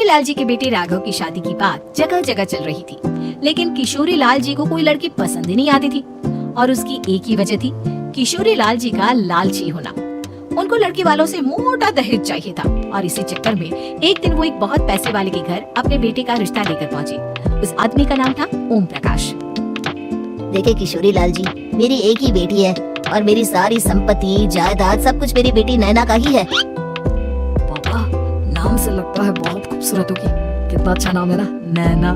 लाल जी के बेटे राघव की शादी की बात जगह जगह चल रही थी, लेकिन किशोरी लाल जी को कोई लड़की पसंद ही नहीं आती थी। और उसकी एक ही वजह थी, किशोरी लाल जी का लालची होना। उनको लड़की वालों से मोटा दहेज चाहिए था और इसी चक्कर में एक दिन वो एक बहुत पैसे वाले के घर अपने बेटे का रिश्ता लेकर पहुंचे। उस आदमी का नाम था ओम प्रकाश। देखे किशोरी लाल जी, मेरी एक ही बेटी है और मेरी सारी संपत्ति जायदाद सब कुछ मेरी बेटी नैना का ही है। पापा, नाम से लगता है बहुत खूबसूरत होगी। कितना अच्छा नाम है ना, नैना।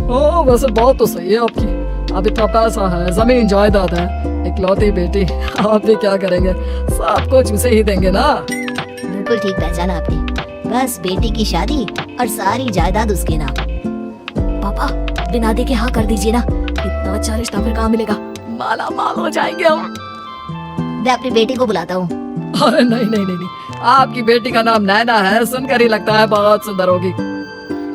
ओ वैसे बात तो सही है आपकी। अब इतना पैसा है, जमीन जायदाद है, इकलौती बेटी, आप भी क्या करेंगे? सबको चूसे ही देंगे ना। बिल्कुल ठीक पहचाना आपने। बस बेटी की शादी और सारी जायदाद उसके नाम। पापा, बिना दे के हाँ कर दीजिए ना। इतना अच्छा रिश्ता फिर कहाँ मिलेगा? माला माल हो जाएंगे हम। मैं अपनी बेटी को बुलाता हूँ। अरे नहीं नहीं नहीं नहीं, आपकी बेटी का नाम नैना है, सुनकर ही लगता है बहुत सुंदर होगी।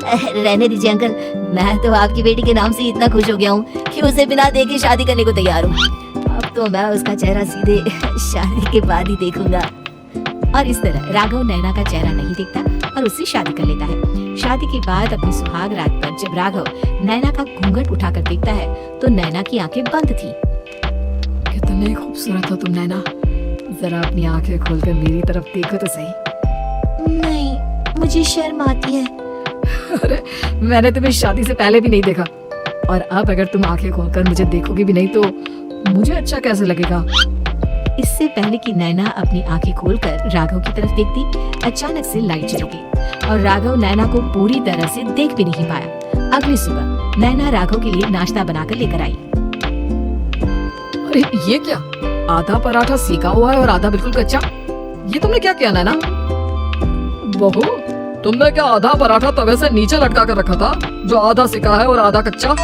रहने दीजिए अंकल, मैं तो आपकी बेटी के नाम से इतना खुश हो गया हूँ कि उसे बिना देखे शादी करने को तैयार हूँ। अब तो मैं उसका चेहरा सीधे शादी के बाद ही देखूंगा। और इस तरह राघव नैना का चेहरा नहीं देखता और उससे शादी कर लेता है। शादी के बाद अपनी सुहाग रात पर जब राघव नैना का घूंघट उठाकर देखता है तो नैना की आंखें बंद थी। कितनी खूबसूरत हो तुम नैना, जरा अपनी आंखें खोलकर मेरी तरफ देखो तो सही। नहीं, मुझे शर्म आती है। अरे मैंने तुम्हें शादी से पहले भी नहीं देखा, और अब अगर तुम आंखें खोलकर मुझे देखोगी भी नहीं तो मुझे अच्छा कैसे लगेगा? इससे पहले कि नैना अपनी आंखें खोलकर राघव की तरफ देखती, अचानक से लाइट चली गई और राघव नैना को पूरी तरह से देख भी नहीं पाया। अगली सुबह नैना राघव के लिए नाश्ता बनाकर लेकर आई। अरे ये क्या, आधा पराठा सेका हुआ है और आधा बिल्कुल कच्चा। ये तुमने क्या किया नैना? बहू, तुमने क्या आधा पराठा तवे से नीचे लटका कर रखा था, जो आधा सेका है और आधा कच्चा?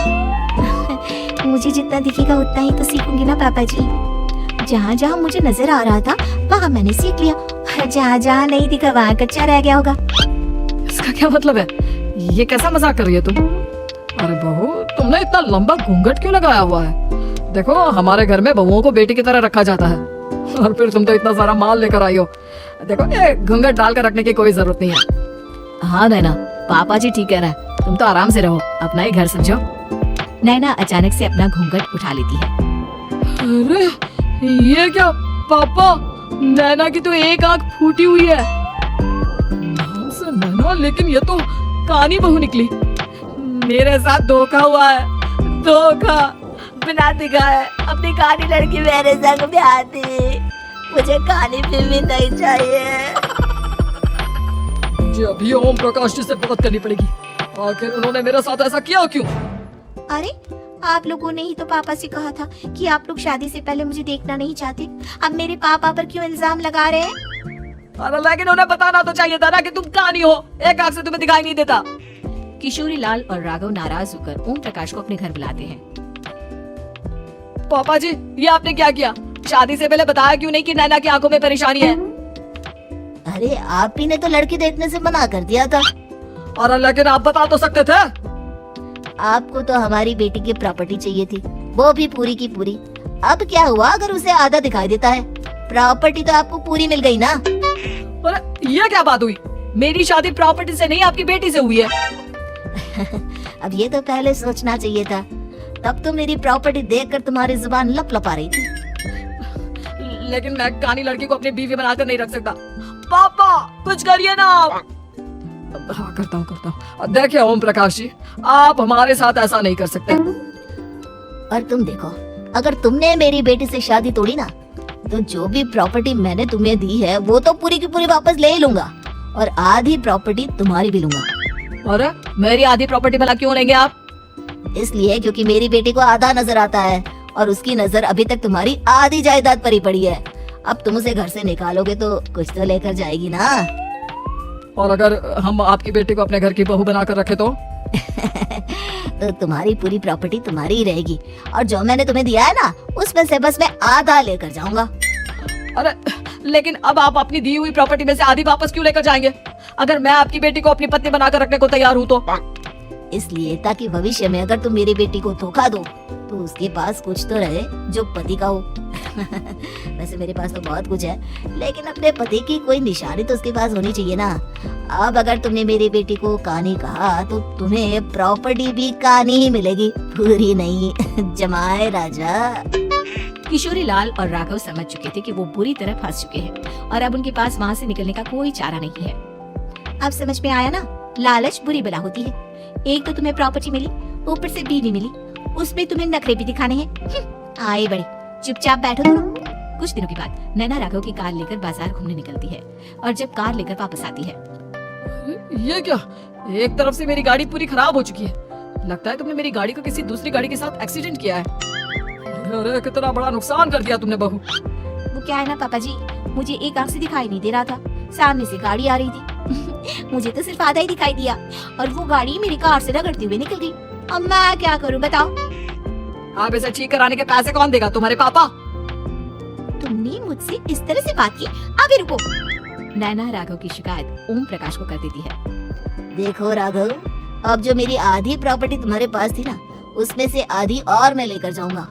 मुझे जितना दिखेगा उतना ही तो सीखूंगी ना पापा जी। जहाँ जहाँ मुझे नजर आ रहा था वहाँ मैंने सीख लिया, जहाँ जहाँ नहीं दिखा वहाँ कच्चा रह गया होगा। इसका क्या मतलब है? ये कैसा मजाक कर रही है तुम? अरे बहू, तुमने इतना लंबा घूंघट क्यों लगाया हुआ है? देखो, हमारे घर में बहुओं को बेटी की तरह रखा जाता है, और फिर तुम तो इतना सारा माल लेकर आई हो। देखो, ये घूंघट डालकर रखने की कोई जरूरत नहीं है। हाँ नैना, पापा जी ठीक कह रहे हैं, तुम तो आराम से रहो, अपना ही घर समझो। नैना अचानक से अपना घूंघट उठा लेती है। अरे ये क्या पापा, नैना की तो एक आंख फूटी हुई है। नाम से नैना, लेकिन ये तो कानी बहू निकली। मेरे साथ धोखा हुआ है, धोखा। बिना दिखाए अपनी काली लड़की मेरे संग ब्याह दी। मुझे काली फिल्म नहीं चाहिए। मुझे अभी ओम प्रकाश जी से बात करनी पड़ेगी। आखिर उन्होंने मेरे साथ ऐसा किया क्यों? अरे आप लोगों ने ही तो पापा से कहा था कि आप लोग शादी से पहले मुझे देखना नहीं चाहते। अब मेरे पापा पर क्यों इल्जाम लगा रहे हैं? अरे लेकिन उन्हें बताना तो चाहिए था ना कि तुम कानी हो, एक आंख से तुम्हें दिखाई नहीं देता। किशोरी लाल और राघव नाराज होकर ओम प्रकाश को अपने घर बुलाते हैं। पापा जी, ये आपने क्या किया? शादी से पहले बताया क्यों नहीं कि नैना की आंखों में परेशानी है? अरे आप ही ने तो लड़की देखने से मना कर दिया था। और लेकिन आप बता तो सकते थे। आपको तो हमारी बेटी की प्रॉपर्टी चाहिए थी, वो भी पूरी की पूरी। अब क्या हुआ अगर उसे आधा दिखाई देता है? प्रॉपर्टी तो आपको पूरी मिल गई ना। अरे ये क्या बात हुई? मेरी शादी प्रॉपर्टी से नहीं, आपकी बेटी से हुई है। अब ये तो पहले सोचना चाहिए था, तब तो मेरी प्रॉपर्टी देखकर तुम्हारी जुबान लपलपा रही थी। लेकिन मैं कानी लड़की को अपनी बीवी बनाकर नहीं रख सकता। पापा कुछ करिए ना। हाँ करता हूँ। देखिए ओम प्रकाश जी, आप हमारे साथ ऐसा नहीं कर सकते। और तुम देखो, अगर तुमने मेरी बेटी से शादी तोड़ी ना, तो जो भी प्रॉपर्टी मैंने तुम्हें दी है वो तो पूरी की पूरी वापस ले ही लूंगा, और आधी प्रॉपर्टी तुम्हारी भी लूंगा। अरे मेरी आधी प्रॉपर्टी भला क्यों लेंगे आप? इसलिए क्योंकि मेरी बेटी को आधा नजर आता है और उसकी नजर अभी तक तुम्हारी आधी जायदाद पर ही पड़ी है। अब तुम उसे घर से निकालोगे तो कुछ तो लेकर जाएगी ना। और अगर हम आपकी बेटी को अपने घर की बहू बनाकर रखे तो? तो तुम्हारी पूरी प्रॉपर्टी तुम्हारी ही रहेगी, और जो मैंने तुम्हें दिया है ना, उसमें से बस मैं आधा लेकर जाऊंगा। अरे लेकिन अब आप अपनी दी हुई प्रॉपर्टी में से आधी वापस क्यों लेकर जाएंगे? अगर मैं आपकी बेटी को अपनी पत्नी बनाकर रखने को तैयार हूँ तो? इसलिए ताकि भविष्य में अगर तुम मेरी बेटी को धोखा दो तो उसके पास कुछ तो रहे जो पति का हो। वैसे मेरे पास तो बहुत कुछ है, लेकिन अपने पति की कोई निशानी तो उसके पास होनी चाहिए ना। अब अगर तुमने मेरी बेटी को कानी कहा तो तुम्हें प्रॉपर्टी भी कानी ही मिलेगी, पूरी नहीं। जमाए राजा। किशोरी लाल और राघव समझ चुके थे कि वो बुरी तरह फंस चुके हैं और अब उनके पास वहाँ से निकलने का कोई चारा नहीं है। अब समझ में आया ना, लालच बुरी बला होती है। एक तो तुम्हें प्रॉपर्टी मिली, ऊपर से बीवी मिली, उसमें तुम्हें नखरे भी दिखाने हैं। आए बड़े, चुपचाप बैठो तुम। कुछ दिनों के बाद नैना राघव की कार लेकर बाजार घूमने निकलती है और जब कार लेकर वापस आती है, ये क्या, एक तरफ से मेरी गाड़ी पूरी खराब हो चुकी है। लगता है तुमने मेरी गाड़ी को किसी दूसरी गाड़ी के साथ एक्सीडेंट किया है। अरे कितना बड़ा नुकसान कर दिया तुमने बहू। वो क्या है ना पापा जी, मुझे एक आंख से दिखाई नहीं दे रहा था, सामने से गाड़ी आ रही थी। मुझे तो सिर्फ आधा ही दिखाई दिया और वो गाड़ी मेरी कार से रगड़ती हुई निकल गई। अब मैं क्या करूं बताओ? आप इसे ठीक कराने के पैसे कौन देगा, तुम्हारे पापा? तुमने मुझसे इस तरह से बात की? अभी रुको। नैना राघव की शिकायत ओम प्रकाश को कर देती है। देखो राघव, अब जो मेरी आधी प्रॉपर्टी तुम्हारे पास थी ना, उसमें से आधी और मैं लेकर जाऊंगा,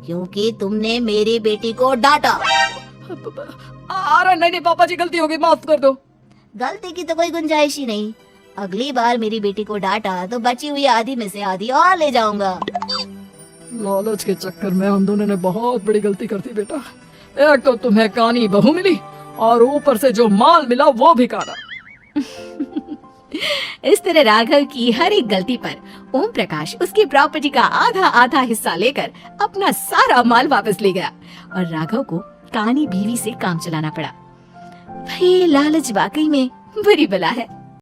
क्योंकि तुमने मेरी बेटी को डांटा। अरे नहीं पापा जी, गलती हो गई, माफ कर दो। गलती की तो कोई गुंजाइश ही नहीं। अगली बार मेरी बेटी को डांटा तो बची हुई आधी में से आधी और ले जाऊंगा। लालच के चक्कर में हम दोनों ने बहुत बड़ी गलती कर दी बेटा। एक तो तुम्हें कानी बहू मिली और ऊपर से जो माल मिला वो भी काना। इस तरह राघव की हर एक गलती पर ओम प्रकाश उसकी प्रॉपर्टी का आधा आधा हिस्सा लेकर अपना सारा माल वापस ले गया और राघव को कानी बीवी से काम चलाना पड़ा। भाई लालच वाकई में बुरी बला है।